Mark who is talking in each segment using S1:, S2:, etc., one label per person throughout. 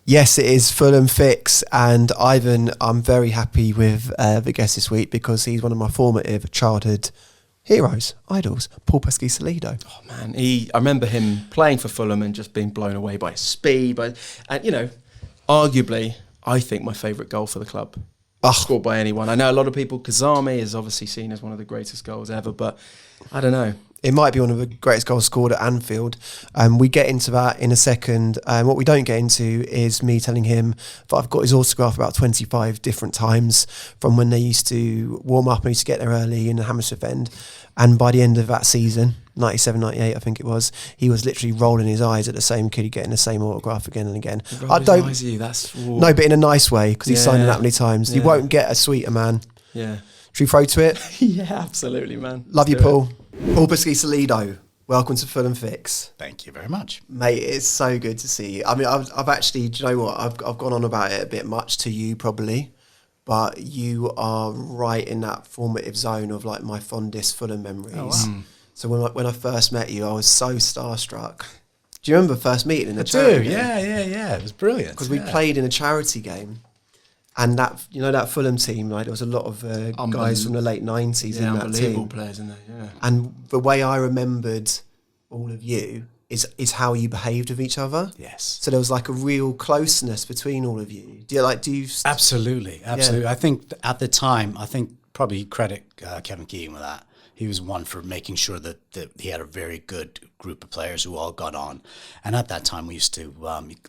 S1: Yes, it is Fulham Fix, and Ivan, I'm very happy with the guest this week because he's one of my formative childhood heroes, idols, Paul Peschisolido.
S2: Oh man, I remember him playing for Fulham and just being blown away by his speed, and arguably, I think my favourite goal for the club. Scored by anyone. I know a lot of people, Kazami is obviously seen as one of the greatest goals ever, but I don't know.
S1: It might be one of the greatest goals scored at Anfield. We get into that in a second. What we don't get into is me telling him that I've got his autograph about 25 different times from when they used to warm up and used to get there early in the Hammersmith end. And by the end of that season, 97, 98, I think it was, he was literally rolling his eyes at the same kid getting the same autograph again and again. No, but in a nice way, because he's signed it that many times. Yeah. You won't get a sweeter man.
S2: Yeah.
S1: Should we throw to it?
S2: Yeah, absolutely, man.
S1: Love you, Paul. Paul Peschisolido, welcome to Fulham Fix.
S3: Thank you very much.
S1: Mate, it's so good to see you. I mean, I've actually, do you know what? I've gone on about it a bit much to you probably, but you are right in that formative zone of like my fondest Fulham memories. Oh, wow. So when I first met you, I was so starstruck. Do you remember first meeting in the charity game?
S3: Yeah. It was brilliant.
S1: Because we played in a charity game. And that, that Fulham team, like there was a lot of guys from the late 90s in that team.
S2: Unbelievable players in there, yeah.
S1: And the way I remembered all of you is how you behaved with each other.
S3: Yes.
S1: So there was like a real closeness between all of you.
S3: Absolutely. Yeah. I think at the time, probably credit Kevin Keegan with that. He was one for making sure that he had a very good group of players who all got on. And at that time, we used to,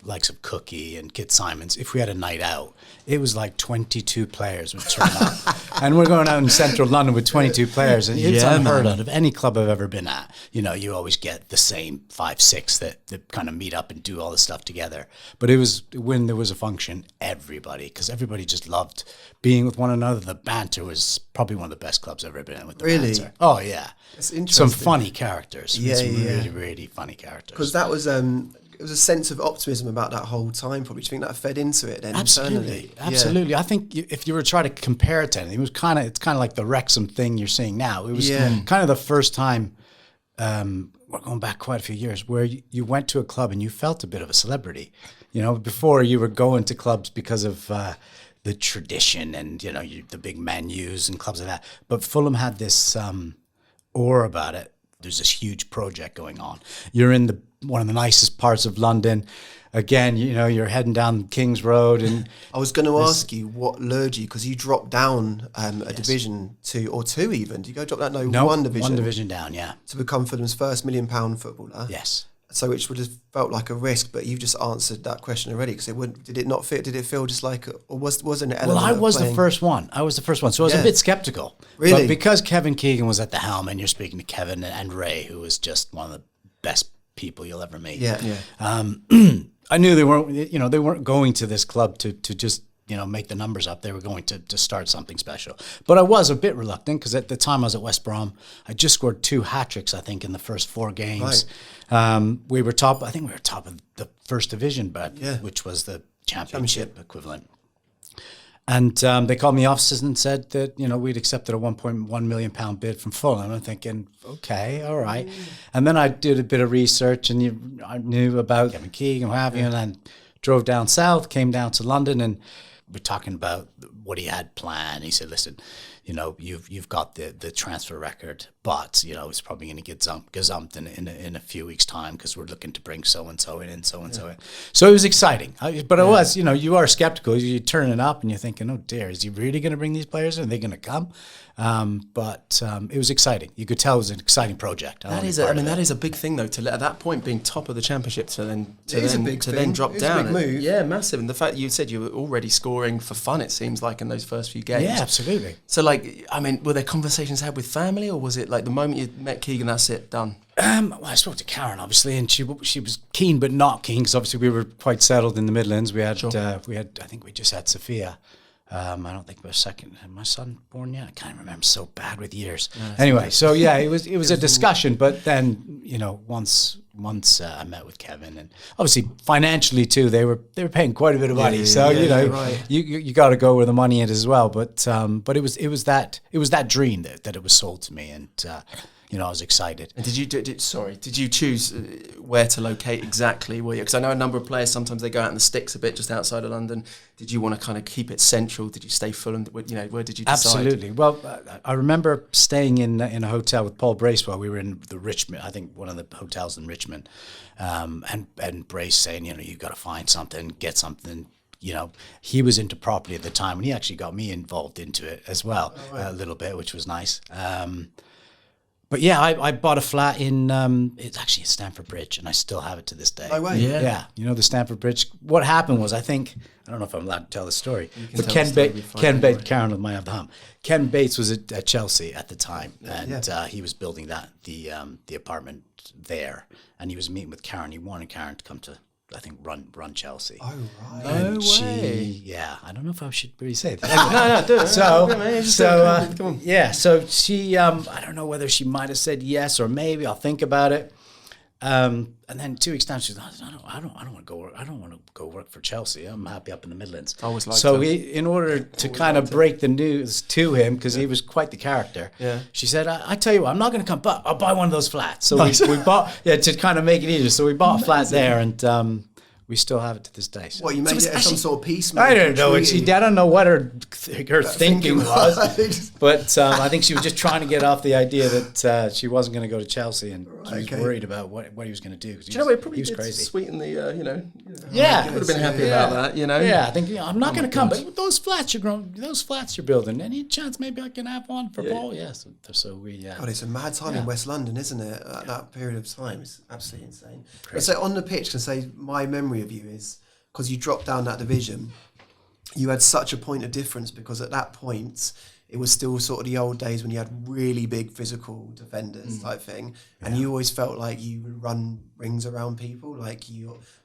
S3: likes of Cookie and Kit Simons, if we had a night out, it was like 22 players would turn up. And we're going out in central London with 22 players. And it's unheard of any club I've ever been at. You always get the same 5, 6 that kind of meet up and do all this stuff together. But it was, when there was a function, because everybody just loved being with one another. The banter was probably one of the best clubs I've ever been in with the banter.
S1: Oh, yeah.
S3: That's interesting. Some funny characters. Really, really funny characters.
S1: Because that was, it was a sense of optimism about that whole time, probably. Do you think that fed into it then internally?
S3: Absolutely. Yeah. I think if you were trying to compare it to anything, it's kind of like the Wrexham thing you're seeing now. It was kind of the first time, we're going back quite a few years, where you went to a club and you felt a bit of a celebrity. Before you were going to clubs because of the tradition and, the big Man U's and clubs like that. But Fulham had this aura about it. There's this huge project going on. You're in one of the nicest parts of London. Again, you're heading down King's Road. And
S1: I was going to ask you what lured you, because you dropped down a division or two even. Did you go drop that? No, one division.
S3: One division down, yeah.
S1: To become Fulham's first £1 million footballer.
S3: Yes.
S1: So which would have felt like a risk, but you've just answered that question already. Because did it not fit? Did it feel just like, or wasn't it?
S3: Well, I was the first one. So I was a bit skeptical.
S1: Really?
S3: But because Kevin Keegan was at the helm, and you're speaking to Kevin and Ray, who was just one of the best people you'll ever meet.
S1: Yeah.
S3: I knew they weren't going to this club to just make the numbers up. They were going to start something special. But I was a bit reluctant because at the time I was at West Brom. I just scored 2 hat-tricks, I think, in the first 4 games. Right. We were top. I think we were top of the first division, which was the championship equivalent. And they called me offices and said that, we'd accepted a £1.1 million bid from Fulham. I'm thinking, okay, all right. And then I did a bit of research, and I knew about Kevin Keegan, what have you, and then drove down south, came down to London, and we're talking about what he had planned. He said, listen, you've got the transfer record, but, it's probably going to get gazumped in a few weeks' time because we're looking to bring so-and-so in and so-and-so in. So it was exciting. But it was, you are skeptical. You turn it up and you're thinking, oh, dear, is he really going to bring these players in? Are they going to come? But it was exciting. You could tell it was an exciting project.
S2: That is a big thing, though, at that point being top of the championship to then drop down.
S1: A big move.
S2: Yeah, massive. And the fact you said you were already scoring for fun, it seems like, in those first few games.
S3: Yeah, absolutely.
S2: So, were there conversations had with family, or was it like the moment you met Keegan, that's it, done?
S3: Well, I spoke to Karen, obviously, and she was keen but not keen, because obviously we were quite settled in the Midlands. We had, I think we just had Sophia. I don't think we're second. Had my son born yet? I can't remember. So bad with years. Anyway, so yeah, it was a discussion. But then, once I met with Kevin, and obviously financially too, they were paying quite a bit of money. You got to go where the money is as well. But it was that dream that it was sold to me, and I was excited.
S2: And did you choose where to locate exactly? Because I know a number of players, sometimes they go out in the sticks a bit just outside of London. Did you want to kind of keep it central? Did you stay Fulham? Where did you decide?
S3: Absolutely. Well, I remember staying in a hotel with Paul Bracewell. We were in the Richmond, I think one of the hotels in Richmond, and Brace saying, you got to find something, get something. He was into property at the time, and he actually got me involved into it as well, a little bit, which was nice. But yeah, I bought a flat in, it's actually at Stamford Bridge, and I still have it to this day.
S1: No way.
S3: Yeah. The Stamford Bridge. What happened was, I don't know if I'm allowed to tell the story, but Ken Bates, Karen might have the hum. Ken Bates was at Chelsea at the time, and he was building the apartment there, and he was meeting with Karen. He wanted Karen to come to, I think, run Chelsea.
S1: Oh, right.
S2: No way.
S3: Yeah, I don't know if I should really say that.
S2: No, do it.
S3: So she, I don't know whether she might have said yes or maybe. I'll think about it. And then 2 weeks down, she's like, I don't want to go work. I don't want to go work for Chelsea. I'm happy up in the Midlands.
S2: I always liked
S3: so
S2: him.
S3: in order to kind of break the news to him, because he was quite the character.
S2: Yeah.
S3: She said, I tell you what, I'm not going to come, but I'll buy one of those flats. So we bought, to kind of make it easier. So we bought a flat there, and we still have it to this day. So.
S1: What, you made it some sort of peacemaker?
S3: I don't know. I don't know what her thinking was, but I think she was just trying to get off the idea that she wasn't going to go to Chelsea, and she was worried about what he was going to do.
S2: Do you know, it probably
S3: he was
S2: did
S3: crazy.
S2: sweeten the,
S3: Yeah,
S2: would have been happy about that,
S3: Yeah, I think I'm not going to come, but those flats you're building, any chance maybe I can have one for Paul? Yes. So we.
S1: God, it's a mad time in West London, isn't it? At that period of time, it's absolutely insane. But so on the pitch, can say my memory of you is because you dropped down that division, you had such a point of difference because at that point it was still sort of the old days when you had really big physical defenders type thing, and you always felt like you would run rings around people. Like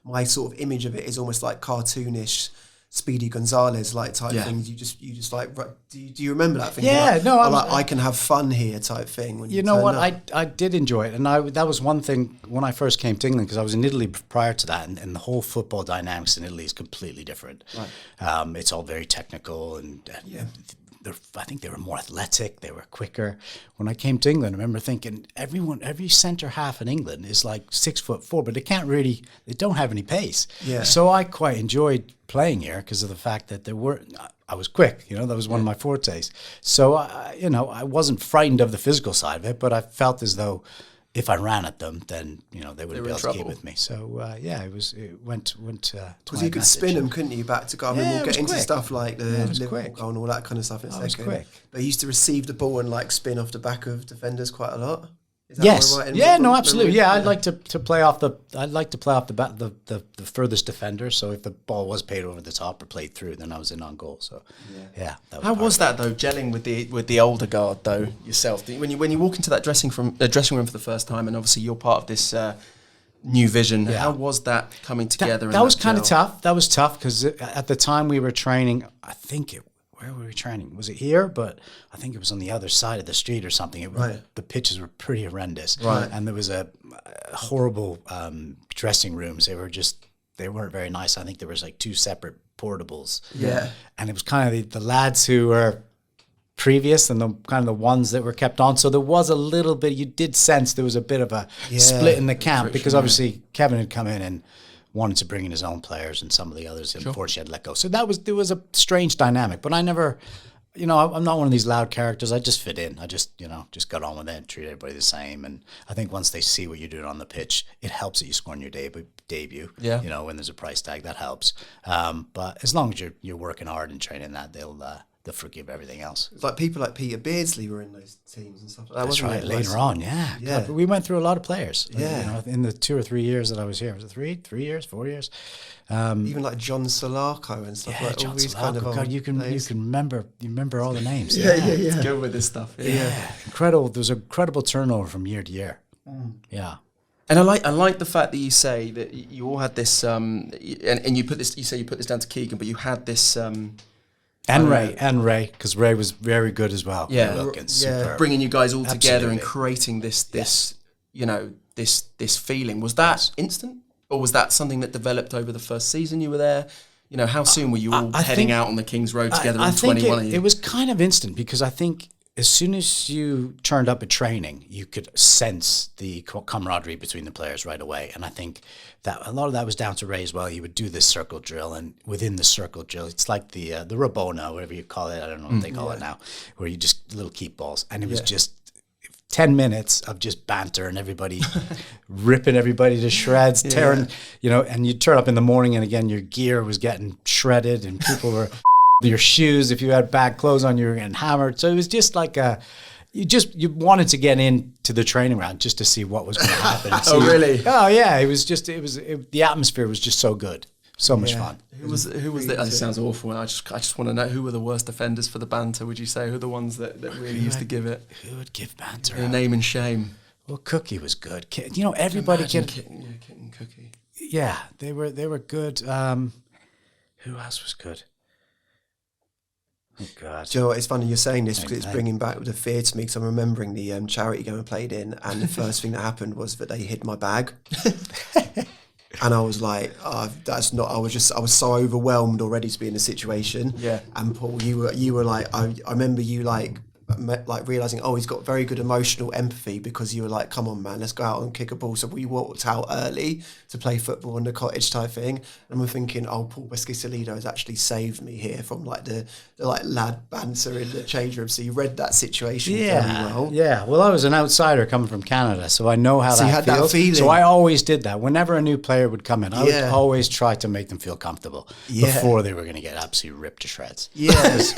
S1: my sort of image of it is almost like cartoonish Speedy Gonzalez like type things. You just like, do you remember that thing?
S3: Yeah, no,
S1: I can have fun here type thing. When
S3: you know what, I did enjoy it, and that was one thing when I first came to England, because I was in Italy prior to that, and the whole football dynamics in Italy is completely different. Right. It's all very technical, and I think they were more athletic, they were quicker. When I came to England, I remember thinking every centre half in England is like 6'4", but they don't have any pace. Yeah. So I quite enjoyed playing here because of the fact that I was quick, that was one of my fortes. So I wasn't frightened of the physical side of it, but I felt as though if I ran at them, then they wouldn't be able to keep with me. So it went. Because
S1: you could spin them, couldn't you? Back to goal. I mean, we'll get into stuff like the Liverpool goal and all that kind of stuff in a second.
S3: Quick.
S1: But you used to receive the ball and like spin off the back of defenders quite a lot.
S3: Yes. Right? Absolutely. Yeah, I'd like to play off the furthest defender. So if the ball was paid over the top or played through, then I was in on goal. So
S2: How was that though? Gelling with the older guard though yourself. When you walk into that dressing room for the first time, and obviously you're part of this new vision. Yeah. How was that coming together?
S3: That was kind of tough. That was tough because at the time we were training, where were we training? Was it here? But I think it was on the other side of the street or something. The pitches were pretty horrendous. Right. And there was a horrible dressing rooms. They weren't very nice. I think there was like 2 separate portables. Yeah. And it was kind of the lads who were previous and the kind of the ones that were kept on. So there was a little bit, you did sense there was a bit of a split in the camp because obviously Kevin had come in and wanted to bring in his own players, and some of the others unfortunately had let go. So there was a strange dynamic, but I never, I'm not one of these loud characters. I just fit in. I just got on with it, treat everybody the same. And I think once they see what you're doing on the pitch, it helps that you score in your debut. Yeah. When there's a price tag, that helps. But as long as you're working hard and training that, they'll forgive everything else.
S1: It's like people like Peter Beardsley were in those teams and stuff like that.
S3: That's right. Later on, yeah. God, we went through a lot of players. Yeah. In the 2 or 3 years that I was here. Was it 3 years, 4 years?
S1: Even like John Solarco and stuff like
S3: John
S1: all these
S3: Solarco.
S1: kind of old
S3: God, you can remember all the names.
S2: Yeah. Go with this stuff.
S3: Yeah. Incredible. There was incredible turnover from year to year. Yeah.
S2: And I like the fact that you say that you all had this and you put this down to Keegan, but you had this
S3: and Ray, because Ray was very good as well.
S2: Yeah, bringing you guys all together and creating this feeling. Was that instant, or was that something that developed over the first season you were there? How soon were you all heading out on the King's Road together?
S3: I think it was kind of instant because I think as soon as you turned up at training, you could sense the camaraderie between the players right away. And I think that a lot of that was down to Ray as well. You would do this circle drill, and within the circle drill, it's like the Rabona, whatever you call it. I don't know what they call it now, where you just little keep balls. And it was just 10 minutes of just banter and everybody ripping everybody to shreds, tearing, and you turn up in the morning and again, your gear was getting shredded and people were your shoes. If you had bad clothes on, you were getting hammered. So it was just like you wanted to get into the training ground just to see what was going to happen.
S2: Oh, really?
S3: Oh, yeah. It was just, the atmosphere was just so good. So much fun.
S2: Who was the? This sounds awful. I just want to know who were the worst offenders for the banter. Would you say who are the ones that really used to give it?
S3: Who would give banter?
S2: A name and shame.
S3: Well, Cookie was good. Everybody can.
S2: Kitten Cookie.
S3: Yeah, they were good. Who else was good? Oh God!
S1: Do you know what? It's funny you're saying this because it's bringing back the fear to me. Because I'm remembering the charity game I played in, and the first thing that happened was that they hid my bag. And I was like, that's not. I was so overwhelmed already to be in the situation.
S2: Yeah.
S1: And Paul, you were like, I remember you like realizing, he's got very good emotional empathy, because you were like, come on, man, let's go out and kick a ball. So we walked out early to play football in the Cottage type thing. And we're thinking, Paul Peschisolido has actually saved me here from like the lad banter in the change room. So you read that situation very well.
S3: Yeah. Well, I was an outsider coming from Canada, so I know how that feels. That feeling. So I always did that. Whenever a new player would come in, I would always try to make them feel comfortable before they were going to get absolutely ripped to shreds.
S1: Yes.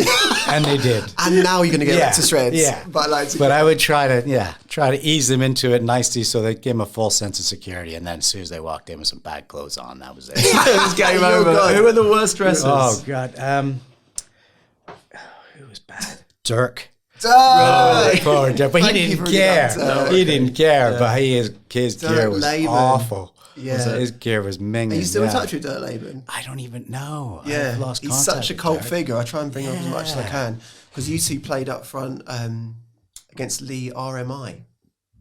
S3: And they did.
S1: And now you're going to get ripped to shreds.
S3: Yeah. But I would try to ease them into it nicely so they gave them a false sense of security. And then as soon as they walked in with some bad clothes on, that was it.
S2: It was game over. Who are the worst dressers?
S3: Oh, God. Who was bad? Dirk. Poor Dirk. But he didn't care. He didn't care. But his gear was awful. Yeah. His gear was minging.
S1: Are you still in touch with Dirk Laban?
S3: I don't even know.
S1: Yeah.
S3: I've lost
S1: He's
S3: contact
S1: such a cult
S3: Dirk.
S1: figure. I try and bring him up as much as I can. Because you two played up front against Lee RMI.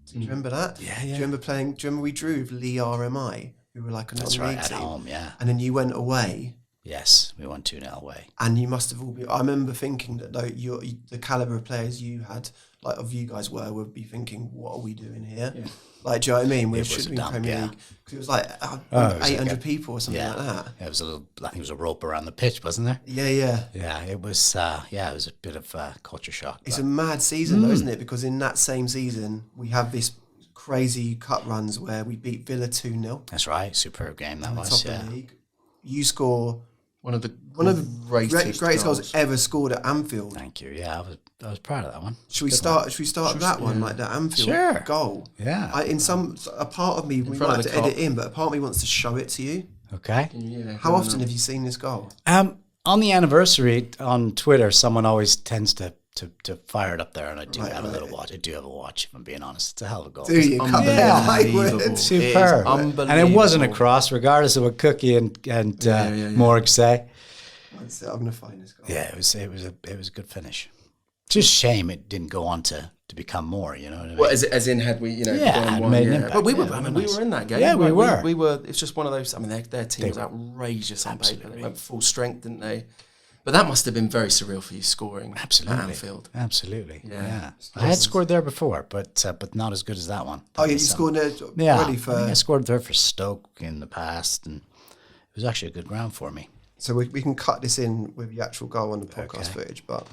S1: Do you remember that?
S3: Yeah.
S1: Do you remember we drew with Lee RMI? We were like a non-league
S3: at
S1: team.
S3: home, yeah.
S1: And then you went away.
S3: Yes, we won 2-0 away.
S1: And you must have all been... I remember thinking that though the calibre of players you had, like of you guys would be thinking, what are we doing here? Yeah. Like, do you know what I mean? We should be in Premier League. Because it was like 800 people or something like that.
S3: Yeah, it was I think it was a rope around the pitch, wasn't there?
S1: Yeah.
S3: Yeah, it was it was a bit of culture shock.
S1: It's a mad season though, isn't it? Because in that same season, we have this crazy cup runs where we beat Villa 2-0.
S3: That's right, superb game that was,
S1: top of the league. You score
S2: one of the
S1: greatest goals ever scored at Anfield.
S3: Thank you. Yeah, I was proud of that one.
S1: Should we start that one, like that Anfield goal?
S3: Yeah.
S1: A part of me, we might have to edit in, but a part of me wants to show it to you.
S3: Okay.
S1: How often have you seen this goal?
S3: On the anniversary on Twitter, someone always tends to fire it up there, and I do have a little watch. I do have a watch, if I'm being honest. It's a hell of a goal.
S1: Do you?
S2: Unbelievable.
S3: Superb.
S2: Unbelievable.
S3: And it wasn't a cross, regardless of what Cookie and Morg say.
S1: I'm going to find this goal.
S3: Yeah, it was a good finish. Just shame it didn't go on to become more, you know what I mean?
S2: Well, as in had we, gone one,
S3: made an impact.
S2: But we were in that game.
S3: Yeah, we were.
S2: We were. It's just one of those. I mean, their team was outrageous on paper. They went full strength, didn't they? But that must have been very surreal for you scoring at Anfield.
S3: Absolutely.
S2: Yeah.
S3: I had scored there before, but not as good as that one.
S1: You scored there already for...
S3: I think I scored there for Stoke in the past, and it was actually a good ground for me.
S1: So we can cut this in with the actual goal on the podcast footage, but...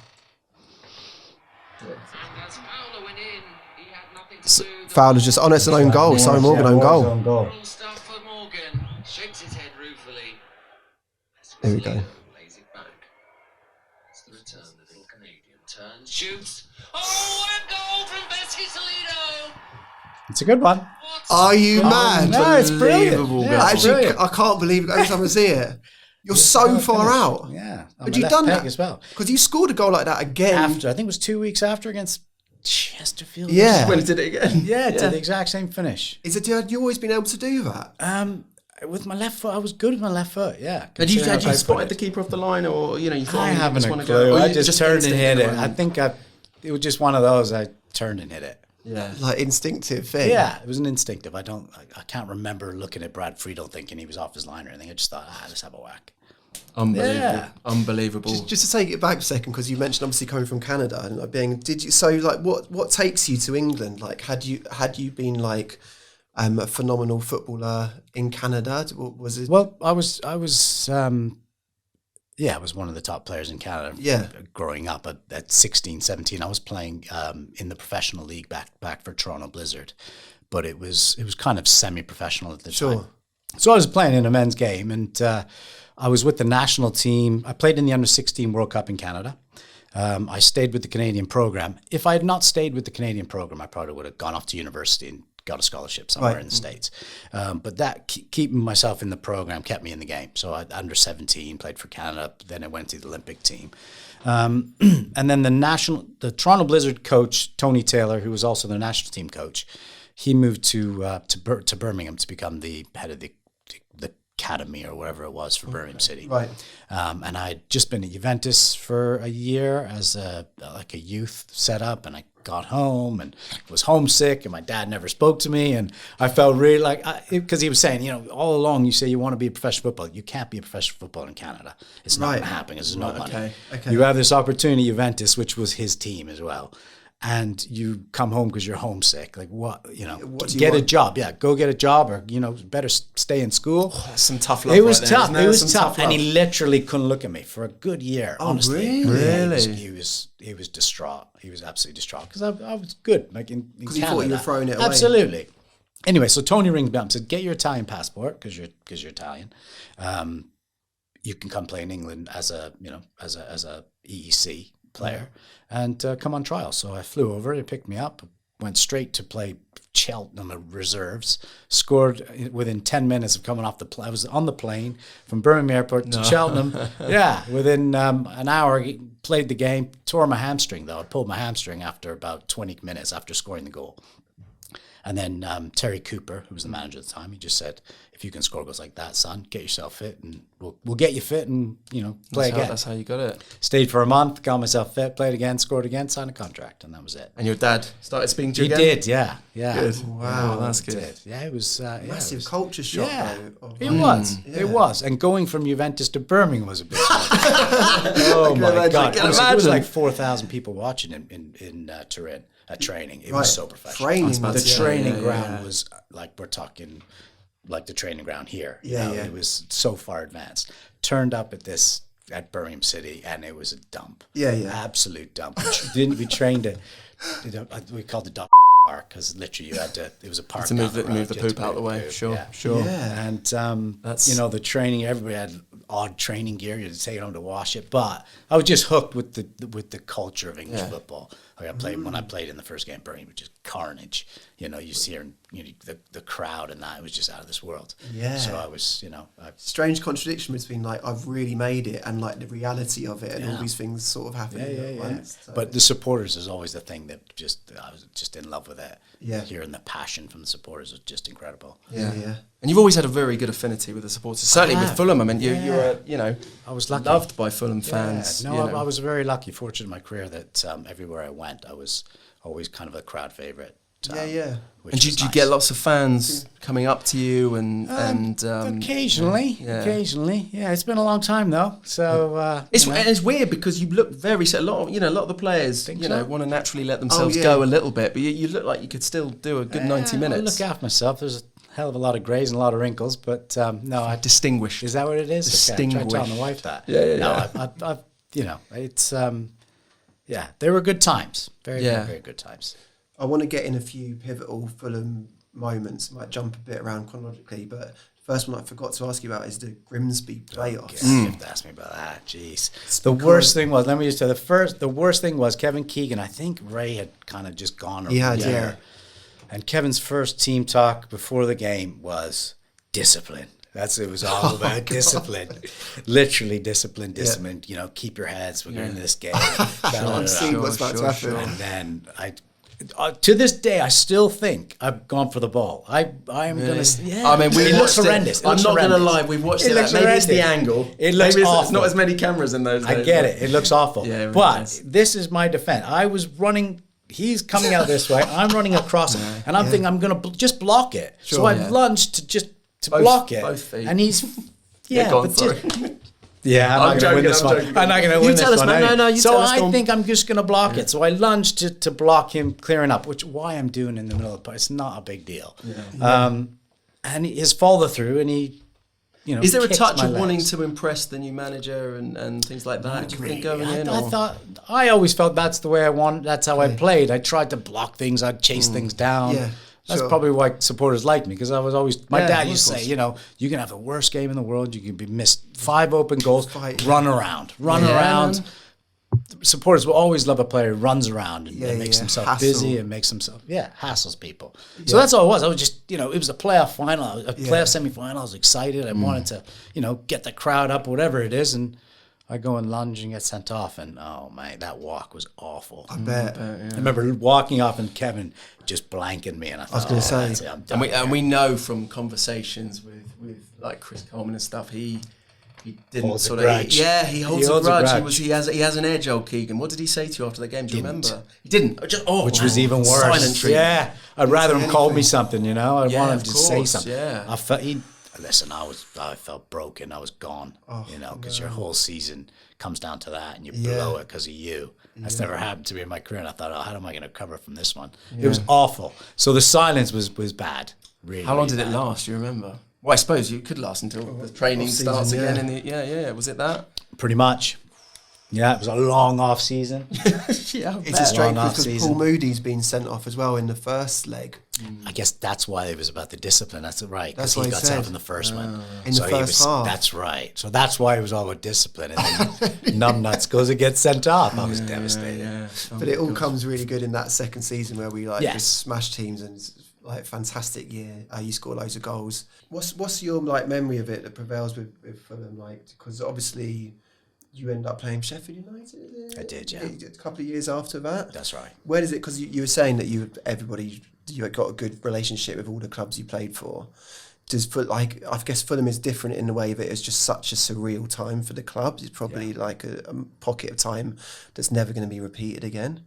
S1: Fowler's just on its own goal. Simon Morgan own goal. There we go.
S4: Shoots. Oh, what a goal from Peschisolido!
S3: It's a good one.
S1: Are you mad?
S3: No, it's brilliant.
S1: Yeah, actually, I can't believe it every time I see it. You're so far out.
S3: Yeah.
S1: But you've done that
S3: as well.
S1: Because you scored a goal like that again.
S3: I think it was 2 weeks after against Chesterfield.
S1: Yeah.
S2: When it did it again.
S3: Yeah, did the exact same finish.
S1: Had you always been able to do that?
S3: With my left foot, I was good with my left foot. Yeah.
S2: Had you spotted the keeper off the line, or you thought?
S3: I haven't a clue. I just turned and hit it. I think it was just one of those. I turned and hit it.
S2: Yeah.
S1: Like instinctive thing.
S3: Yeah, it was an instinctive. I can't remember looking at Brad Friedel thinking he was off his line or anything. I just thought, let's have a whack.
S2: Unbelievable.
S3: Yeah.
S2: Unbelievable.
S1: Just to take it back a second, because you mentioned obviously coming from Canada and like being, what takes you to England? Like, had you been like a phenomenal footballer in Canada? Was it?
S3: Well, I was one of the top players in Canada.
S1: Yeah.
S3: Growing up at 16, 17, I was playing in the professional league back for Toronto Blizzard, but it was kind of semi-professional at the time. So I was playing in a men's game, and I was with the national team. I played in the under-16 World Cup in Canada. I stayed with the Canadian program. If I had not stayed with the Canadian program, I probably would have gone off to university and got a scholarship somewhere in the States. But that keeping myself in the program kept me in the game. So I under 17 played for Canada. Then I went to the Olympic team. And then the Toronto Blizzard coach, Tony Taylor, who was also the national team coach, he moved to Birmingham to become the head of the academy or whatever it was for Birmingham City.
S1: Right.
S3: And I had just been at Juventus for a year as a youth setup, and I got home and was homesick, and my dad never spoke to me, and I felt really like, because he was saying, all along you say you want to be a professional footballer. You can't be a professional footballer in Canada. It's not going to happen because there's no money.
S1: Okay.
S3: You have this opportunity, Juventus, which was his team as well. And you come home because you're homesick. Like, what do you get
S1: want?
S3: A job. Yeah, go get a job, or better stay in school.
S2: That's some tough love.
S3: It was
S2: right
S3: tough.
S2: There,
S3: it was
S2: some
S3: tough, and he literally couldn't look at me for a good year.
S1: Oh,
S3: honestly,
S1: really?
S3: He was distraught. He was absolutely distraught because I was good. Like in Canada,
S1: he thought you were throwing it away.
S3: Absolutely. Anyway, so Tony rings me up and said, "Get your Italian passport because you're Italian. You can come play in England as a EEC player." And come on trial. So I flew over, he picked me up, went straight to play Cheltenham reserves, scored within 10 minutes of coming off the plane. I was on the plane from Birmingham Airport to Cheltenham. Yeah, within an hour, played the game, tore my hamstring though. I pulled my hamstring after about 20 minutes after scoring the goal. And then Terry Cooper, who was the manager at the time, he just said, if you can score goals like that, son, get yourself fit and we'll get you fit and, play again.
S2: That's how you got it.
S3: Stayed for a month, got myself fit, played again, scored again, signed a contract, and that was it.
S2: And your dad started speaking to you
S3: He
S2: again?
S3: did, yeah.
S2: Good. Wow, that's good.
S3: Did. Yeah, it was...
S1: Massive culture shock, though.
S3: It was.
S1: Yeah.
S3: It was. And going from Juventus to Birmingham was a big oh, my God. It was like 4,000 people watching in Turin at training. It was so professional. The training ground was like, we're talking... like the training ground here. It was so far advanced. Turned up at Birmingham City, and it was a dump. Absolute dump. We trained it. We called it park because literally you had to. It was a park
S2: to move the poop out of the way. Sure.
S3: Yeah. And that's the training. Everybody had odd training gear. You had to take it home to wash it. But I was just hooked with the culture of English football. Like when I played in the first game, Birmingham, which is carnage. You see the crowd and that. It was just out of this world.
S1: Yeah.
S3: So I was,
S1: strange contradiction between like I've really made it and like the reality of it and all these things sort of happening at once. So.
S3: But the supporters is always the thing that I was just in love with it.
S1: Yeah.
S3: Hearing the passion from the supporters was just incredible.
S1: Yeah.
S2: And you've always had a very good affinity with the supporters. Certainly with Fulham. I mean, you're
S3: I was lucky.
S2: Loved by Fulham fans.
S3: I was very lucky, fortunate in my career that everywhere I went, I was always kind of a crowd favourite.
S2: And did you get lots of fans coming up to you and
S3: occasionally? Yeah, it's been a long time though. So
S2: it's weird because you look very a lot of the players want to naturally let themselves go a little bit, but you look like you could still do a good 90 minutes.
S3: I look after myself. There's a hell of a lot of greys and a lot of wrinkles, but no, I
S2: distinguished.
S3: Is that what it is?
S2: Distinguished.
S3: Okay, I try telling the wife that.
S2: Yeah.
S3: No, it's they were good times. Very, very, very good times.
S1: I want to get in a few pivotal Fulham moments. Might jump a bit around chronologically, but first one I forgot to ask you about is the Grimsby playoffs.
S3: You have to ask me about that. Jeez. The worst thing was, let me just tell you, the worst thing was Kevin Keegan. I think Ray had kind of just gone.
S1: He had, yeah.
S3: And Kevin's first team talk before the game was discipline. It was all about discipline. Literally discipline. Keep your heads. We're going to this game.
S1: I'm seeing what's about to happen.
S3: And then to this day, I still think I've gone for the ball. I am going to. Yeah.
S2: I mean,
S3: it looks horrendous.
S2: I'm not going to lie. We've watched it. Maybe it's the angle.
S3: It looks awful.
S2: There's not as many cameras in those days.
S3: I get it. It looks awful.
S2: Yeah, it really
S3: but
S2: is.
S3: this is my defense. I was running. He's coming out this way. I'm running across it, and I'm thinking I'm going to just block it. So I lunged to block it,
S2: both feet.
S3: and he's
S2: Go on,
S3: but
S2: sorry.
S3: Yeah, I'm not going to win this one. I'm not going to win this one.
S2: You tell us, man. No, you tell us.
S3: So I think I'm just going to block it. So I lunge to block him clearing up, which why I'm doing in the middle of the park. It's not a big deal. Yeah. And his follow through, and he,
S2: is there a touch of
S3: legs.
S2: wanting to impress the new manager and things like that? Do you think going in?
S3: I always felt that's the way I want. That's how I played. I tried to block things. I'd chase things down. Yeah. That's probably why supporters liked me, because I was always. My dad used to say, you can have the worst game in the world, you can be missed 5 open goals, run around. Supporters will always love a player who runs around and makes himself busy and makes himself hassles people. So that's all it was. I was just it was a playoff final, a playoff semi-final. I was excited. I wanted to get the crowd up, whatever it is, and I go and lunge and get sent off, and oh man, that walk was awful.
S1: I bet.
S3: I remember walking off and Kevin just blanking me, and I thought,
S1: was going to say,
S3: I'm done.
S2: And we know from conversations with like Chris Coleman and stuff, he didn't
S3: holds
S2: sort
S3: a
S2: of
S3: grudge.
S2: he holds a grudge. He has an edge, old Keegan. What did he say to you after the game? Do you remember? He didn't.
S3: Which was even worse.
S2: Silent treatment.
S3: Yeah, I'd rather him call me something. I wanted him to say something.
S2: Yeah.
S3: I felt listen, I felt broken. I was gone. Because your whole season comes down to that, and you blow it because of you. That's never happened to me in my career, and I thought, how am I going to recover from this one? It was awful. So the silence was bad. Really.
S2: How long did it last? Do you remember? Well, I suppose you could last until the training starts again. Was it that?
S3: Pretty much. Yeah, it was a long off season.
S1: It's a strange because Paul Moody's been sent off as well in the first leg.
S3: I guess that's why it was about the discipline. That's right. Because
S1: he
S3: got sent off in the first one.
S1: In the first half.
S3: That's right. So that's why it was all about discipline. And then numbnuts goes and gets sent off. I was devastated.
S1: But it all comes really good in that second season where we just smash teams, and it's like fantastic year. You score loads of goals. What's your memory of it that prevails with Fulham? Because obviously you end up playing Sheffield United.
S3: I did, yeah.
S1: A couple of years after that.
S3: That's right.
S1: Where does it? Because you were saying that you had got a good relationship with all the clubs you played for. I guess Fulham is different in the way that it's just such a surreal time for the club. It's probably like a pocket of time that's never going to be repeated again.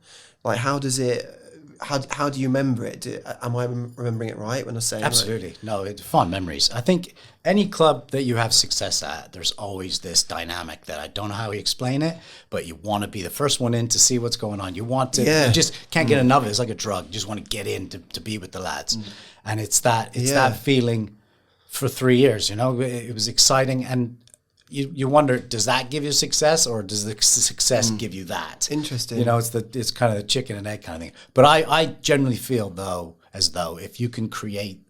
S1: How does it? How do you remember it? Am I remembering it right when I say
S3: absolutely? No, it's fond memories. I think any club that you have success at, there's always this dynamic that I don't know how you explain it, but you want to be the first one in to see what's going on. You want to, you just can't get enough of it. It's like a drug. You just want to get in to be with the lads, and it's that feeling for 3 years. It was exciting, and you wonder, does that give you success, or does the success give you that?
S1: Interesting.
S3: It's kind of the chicken and egg kind of thing. But I generally feel as though if you can create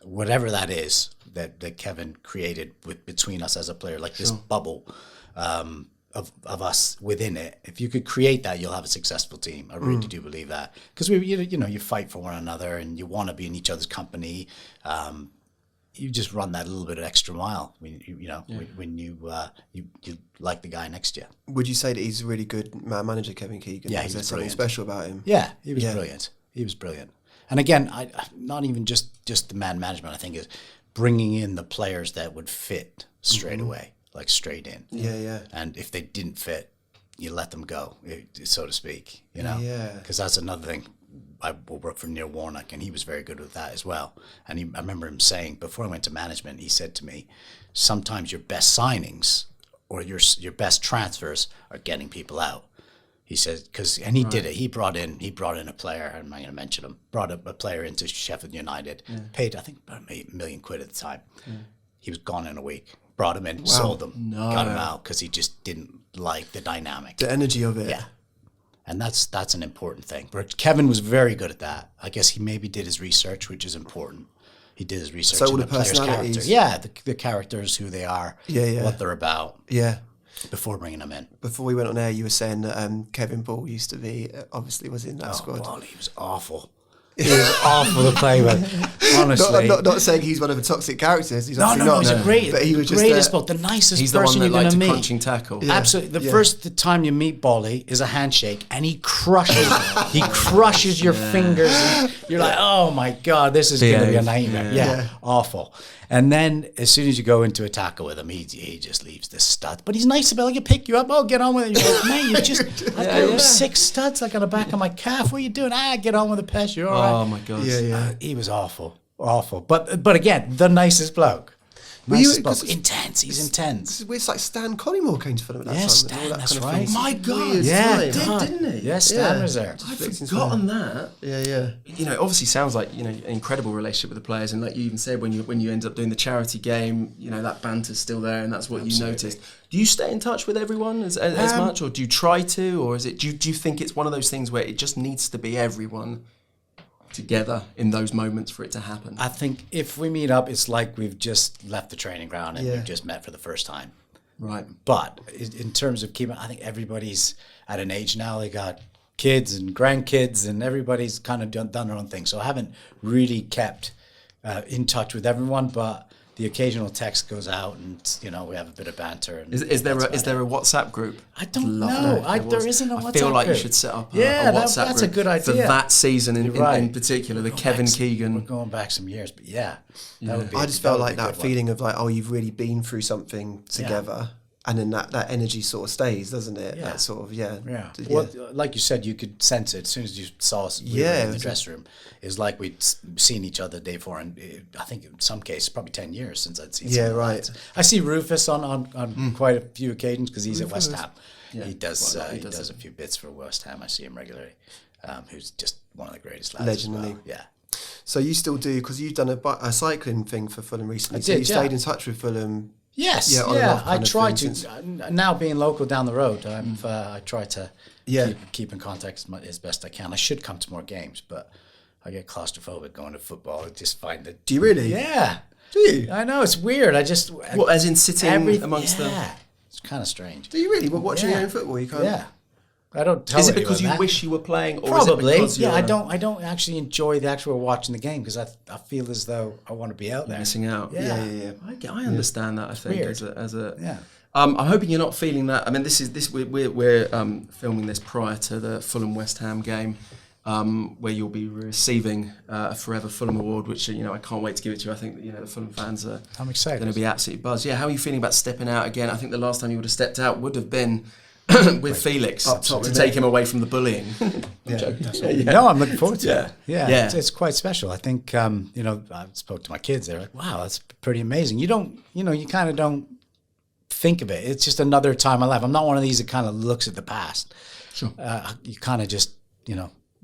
S3: whatever that is that Kevin created between us as a player, like this bubble of us within it, if you could create that, you'll have a successful team. I really do believe that, because you fight for one another and you want to be in each other's company. You just run that little bit of extra mile when you like the guy next to you.
S1: Would you say that he's a really good manager, Kevin Keegan?
S3: Yeah,
S1: is there something special about him?
S3: Yeah, he was brilliant. He was brilliant. And again, I not even just the man management. I think is bringing in the players that would fit straight away, like straight in.
S1: Yeah.
S3: And if they didn't fit, you let them go, so to speak. Because that's another thing. I worked for Neil Warnock, and he was very good with that as well. And I remember him saying, before I went to management, he said to me, sometimes your best signings or your best transfers are getting people out. He said, he did it. He brought in a player. I'm not going to mention him. Brought a player into Sheffield United. Paid, I think, about £1 million at the time. He was gone in a week. Brought him in, sold him, got him out because he just didn't like the dynamic,
S1: the energy of it.
S3: Yeah. And that's an important thing. But Kevin was very good at that. I guess he maybe did his research, which is important. He did his research on the player's character. Yeah, the characters, who they are, what they're about.
S1: Yeah.
S3: Before bringing them in.
S1: Before we went on air, you were saying that Kevin Ball used to be, obviously was in that squad.
S3: Well, he was awful. He was awful to play with, honestly.
S1: Not saying he's one of the toxic characters. He's
S3: no, he's a great,
S1: but he was just
S3: greatest bloke, the nicest
S2: he's the
S3: person
S2: one that
S3: you're going to meet.
S2: crunching tackle.
S3: Yeah. Absolutely. The first time you meet Bolly is a handshake, and he crushes your fingers. And you're like, oh my God, this is going to be a nightmare. Yeah, awful. And then as soon as you go into a tackle with him, he just leaves the stud. But he's nice about it. He'll pick you up. Oh, get on with it. You're like, man, you just, I've got 6 studs like on the back of my calf. What are you doing? Get on with the Pesch. You're all right.
S2: Oh my God.
S1: Yeah.
S3: He was awful. But again, the nicest bloke.
S1: Were
S3: Nice
S1: you-
S3: spoke.
S1: 'cause-
S3: Intense. He's intense.
S1: It's like Stan Collymore came to Fulham at that
S3: Yeah,
S1: time.
S3: Stan,
S1: and all that
S3: that's
S1: kind of
S3: right.
S1: thing.
S2: My God.
S1: Weird
S3: Yeah,
S1: time.
S2: Didn't he?
S3: Yeah, Stan
S1: Yeah.
S3: was there.
S2: I'd forgotten that.
S1: Yeah.
S2: You know, it obviously sounds like, you know, an incredible relationship with the players, and like you even said, when you end up doing the charity game, you know, that banter's still there, and that's what you noticed. Do you stay in touch with everyone as much, or do you try to, or is it? Do you think it's one of those things where it just needs to be everyone together in those moments for it to happen?
S3: I think if we meet up, it's like we've just left the training ground and
S1: Yeah.
S3: we've just met for the first time.
S2: Right.
S3: But in terms of keeping, I think everybody's at an age now, they got kids and grandkids, and everybody's kind of done their own thing. So I haven't really kept in touch with everyone, but the occasional text goes out, and you know, we have a bit of banter. And
S2: Is there a WhatsApp group?
S3: I don't
S2: Love
S3: know.
S2: that.
S3: There isn't a WhatsApp
S2: I feel like
S3: group.
S2: you should set up a
S3: that's
S2: WhatsApp
S3: a
S2: group
S3: good idea.
S2: for that season
S3: You're right.
S2: in particular. The
S3: We're
S2: Kevin
S3: back-
S2: Keegan.
S3: We're going back some years, but yeah, that would be.
S1: I just
S3: that
S1: felt
S3: would
S1: like
S3: be a
S1: that
S3: good one.
S1: feeling of like, oh, you've really been through something together, and then that energy sort of stays, doesn't it?
S3: Yeah.
S1: That sort of
S3: Yeah. Well, like you said, you could sense it as soon as you saw us we were
S1: Yeah,
S3: in
S1: it
S3: the
S1: was
S3: dressing room. It's like we'd seen each other the day before, and I think in some cases, probably 10 years since I'd seen.
S1: Yeah,
S3: some of the
S1: right.
S3: lads. I see Rufus on quite a few occasions because he's at West Ham.
S2: Yeah,
S3: He does.
S2: quite a lot.
S3: He
S2: He does
S3: does
S2: it.
S3: a few bits for West Ham. I see him regularly. Who's just one of the greatest lads.
S1: Legend,
S3: as well.
S1: isn't he?
S3: Yeah.
S1: So you still do, because you've done a cycling thing for Fulham recently.
S3: I
S1: So
S3: did,
S1: you stayed in touch with Fulham.
S3: Yes,
S1: Yeah, on and
S3: yeah.
S1: off
S3: I
S1: kind of
S3: try
S1: thing
S3: to now being local down the road. I try to
S1: Yeah.
S3: keep in contact as best I can. I should come to more games, but I get claustrophobic going to football. I just find that.
S1: Do you really?
S3: Yeah,
S1: Do you?
S3: I know it's weird. I just
S2: What, as in sitting amongst them?
S3: yeah. It's kind of strange.
S1: Do you really? Well, watching
S3: Yeah.
S1: your own football, you can't.
S3: Yeah, I don't. Tell
S2: Is it
S3: anyone
S2: because you
S3: that.
S2: wish you were playing, or
S3: Probably,
S2: is it because
S3: yeah.
S2: you're
S3: I don't actually enjoy the actual watching the game because I feel as though I want to be out there.
S2: missing out?
S3: Yeah.
S2: I understand that. I think
S3: Weird.
S2: as a
S3: Yeah.
S2: I'm hoping you're not feeling that. I mean, we're filming this prior to the Fulham West Ham game, where you'll be receiving a Forever Fulham award, which I can't wait to give it to you. I think that, the Fulham fans are
S3: I'm excited.
S2: going to be absolutely buzzed. Yeah, how are you feeling about stepping out again? I think the last time you would have stepped out would have been with Felix
S1: Up top
S2: to
S1: with
S2: take
S1: me.
S2: him away from the bullying. I'm joking.
S3: No, I'm looking forward to
S2: Yeah.
S3: it. Yeah,
S2: Yeah.
S3: It's quite special. I think I spoke to my kids. They're like, "Wow, that's pretty amazing." You kind of don't think of it. It's just another time in life. I'm not one of these that kind of looks at the past.
S2: Sure.
S3: You kind of just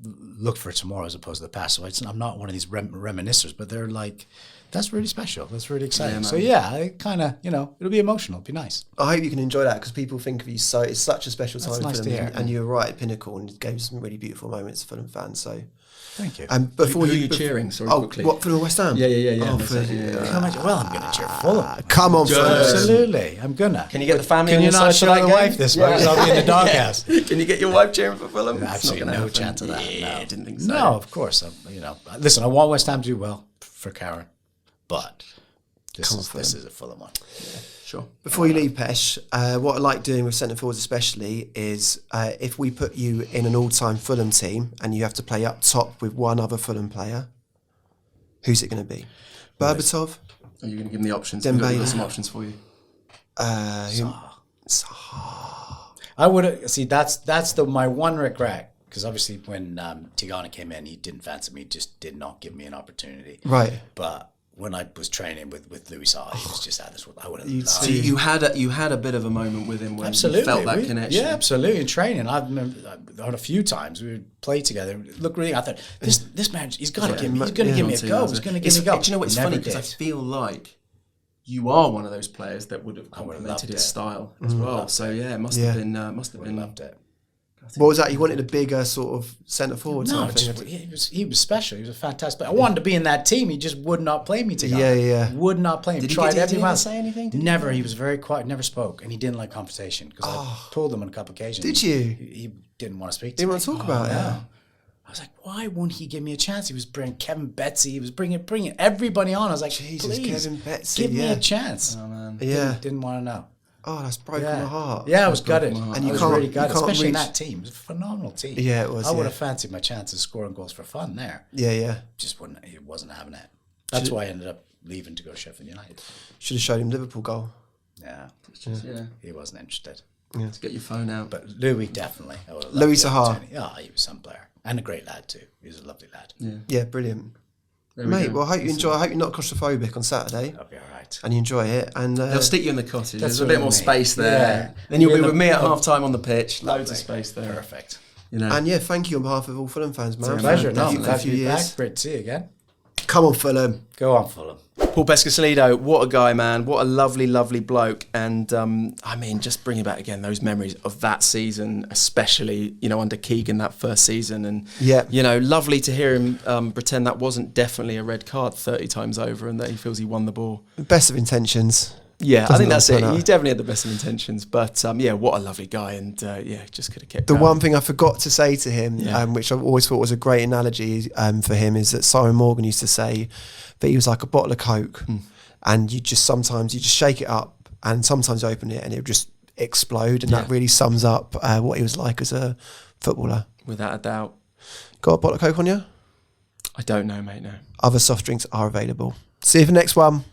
S3: look for tomorrow as opposed to the past. So I'm not one of these reminiscers, but they're like, that's really special. That's really exciting.
S2: man.
S3: So yeah, it kind of it'll be emotional. It'll be nice.
S1: I hope you can enjoy that, because people think of you so. It's such a special time
S3: That's nice
S1: for
S3: to
S1: them,
S3: hear.
S1: and you're right at pinnacle, and gave some really beautiful moments for Fulham fans. So,
S3: Thank you.
S1: before
S2: Who are
S1: you
S2: you cheering? Sorry,
S1: oh,
S2: quickly.
S1: what, for West Ham?
S2: Yeah.
S1: Oh,
S2: That's
S1: for,
S2: it, yeah.
S3: How much? Well, I'm going to cheer Fulham.
S1: Come on, Fulham.
S3: Absolutely, I'm gonna.
S2: Can you get the family
S3: Can
S2: on
S3: you
S2: your
S3: not
S2: side
S3: show
S2: for that
S3: the
S2: game?
S3: wife this way? 'Cause I'll be in the doghouse.
S2: Can you get your wife cheering for Fulham? It's not
S3: Absolutely
S2: gonna
S3: no
S2: happen.
S3: chance of that.
S2: Yeah,
S3: No.
S2: didn't think so.
S3: No, of course. Listen, I want West Ham to do well for Karen, but this is a Fulham one.
S2: Sure.
S1: Before you leave, Pesch, what I like doing with centre forwards especially is if we put you in an all-time Fulham team and you have to play up top with one other Fulham player, who's it going to be? Berbatov?
S2: Are you going to give them the options?
S1: Dembele.
S2: We've got some options for you.
S3: I would see that's my one regret, because obviously when Tigana came in, he didn't fancy me, just did not give me an opportunity.
S1: Right.
S3: But when I was training with Louis Saw, he was just at this. I would have
S1: You'd
S3: loved.
S2: So you had a bit of a moment with him when
S3: Absolutely,
S2: you felt that
S3: we-
S2: connection.
S3: Yeah, absolutely. In training, I've on a few times we would play together. Look, really, I thought this man, he's got to give me. He's going to give me a go. He's going to give me a go.
S2: Do you know what's
S3: Never
S2: funny? Because I
S3: did.
S2: feel like you are one of those players that would have
S3: loved
S2: complemented his
S3: it.
S2: style as well. So yeah, it must have been.
S3: Loved it.
S1: What was that? You wanted a bigger sort of centre forward
S3: No,
S1: type thing?
S3: he was special. He was a fantastic player. I wanted to be in that team. He just would not play me together.
S1: Yeah.
S3: Would not play me.
S2: Did he
S3: Tried
S2: get- did he
S3: everyone
S2: ever
S3: else.
S2: say anything? Did he
S3: Never. He was very quiet. Never spoke, and he didn't like conversation because I told him on a couple occasions.
S1: Did you?
S3: He didn't want to speak to
S1: Didn't
S3: me.
S1: want to talk about it?
S3: No. I was like, why won't he give me a chance? He was bringing Kevin Betsy. He was bringing everybody on. I was like,
S1: Jesus,
S3: please,
S1: Kevin Betsy,
S3: give me
S1: yeah.
S3: a chance.
S2: Oh man.
S1: Yeah.
S3: Didn't want to know.
S1: Oh, that's broken my heart.
S3: Yeah, I was gutted.
S2: my heart.
S3: And
S1: you
S3: I was
S1: can't-
S3: really
S1: you
S3: gutted,
S1: can't
S3: especially in
S1: reach-
S3: that team. It was a phenomenal team.
S1: Yeah, it was,
S3: I would
S1: yeah.
S3: have fancied my chances scoring goals for fun there.
S1: Yeah.
S3: Just wouldn't. He wasn't having it. That's why I ended up leaving to go to Sheffield United.
S1: Should have showed him Liverpool goal.
S3: Yeah,
S2: Yeah.
S3: he wasn't interested.
S2: To get your phone out.
S3: But Louis definitely. I would have
S1: Louis
S3: loved the
S1: Saha.
S3: opportunity. Yeah, he was some player and a great lad too. He was a lovely lad.
S2: Yeah.
S1: Yeah, brilliant.
S2: There we
S1: Mate,
S2: go.
S1: well, I hope you enjoy. I hope you're not claustrophobic on Saturday.
S3: That'll be all right. Perfect.
S1: and you enjoy it. And
S2: They'll stick you in the cottage.
S3: That's
S2: There's a
S3: what
S2: bit
S3: I
S2: more
S3: mean.
S2: space there.
S3: Yeah.
S2: Then you'll be
S3: In
S2: with
S3: the-
S2: me at half time on the pitch. Loads
S3: Lovely.
S2: of space there.
S3: Perfect.
S2: You know.
S1: and yeah, thank you on behalf of all Fulham fans, man.
S3: Pleasure.
S1: Thank
S3: No,
S1: you for a
S3: glad to
S1: few
S3: be
S1: years.
S3: back. Great to see you again.
S1: Come on, Fulham.
S3: Go on, Fulham.
S2: Paul Peschisolido, what a guy, man. What a lovely, lovely bloke. And I mean, just bringing back again those memories of that season, especially, you know, under Keegan that first season. And,
S1: Yeah.
S2: you know, lovely to hear him pretend that wasn't definitely a red card 30 times over and that he feels he won the ball.
S1: Best of intentions.
S2: Yeah, I
S1: Doesn't
S2: think that's
S1: always
S2: it.
S1: turn out.
S2: He definitely had the best of intentions. But, yeah, what a lovely guy. And, yeah, just could have kept
S1: The
S2: going.
S1: one thing I forgot to say to him,
S2: Yeah.
S1: which I've always thought was a great analogy for him, is that Simon Morgan used to say that he was like a bottle of Coke, and you just shake it up, and sometimes you open it and it would just explode, and that really sums up what he was like as a footballer.
S2: Without a doubt.
S1: Got a bottle of Coke on you?
S2: I don't know, mate, no.
S1: Other soft drinks are available. See you for the next one.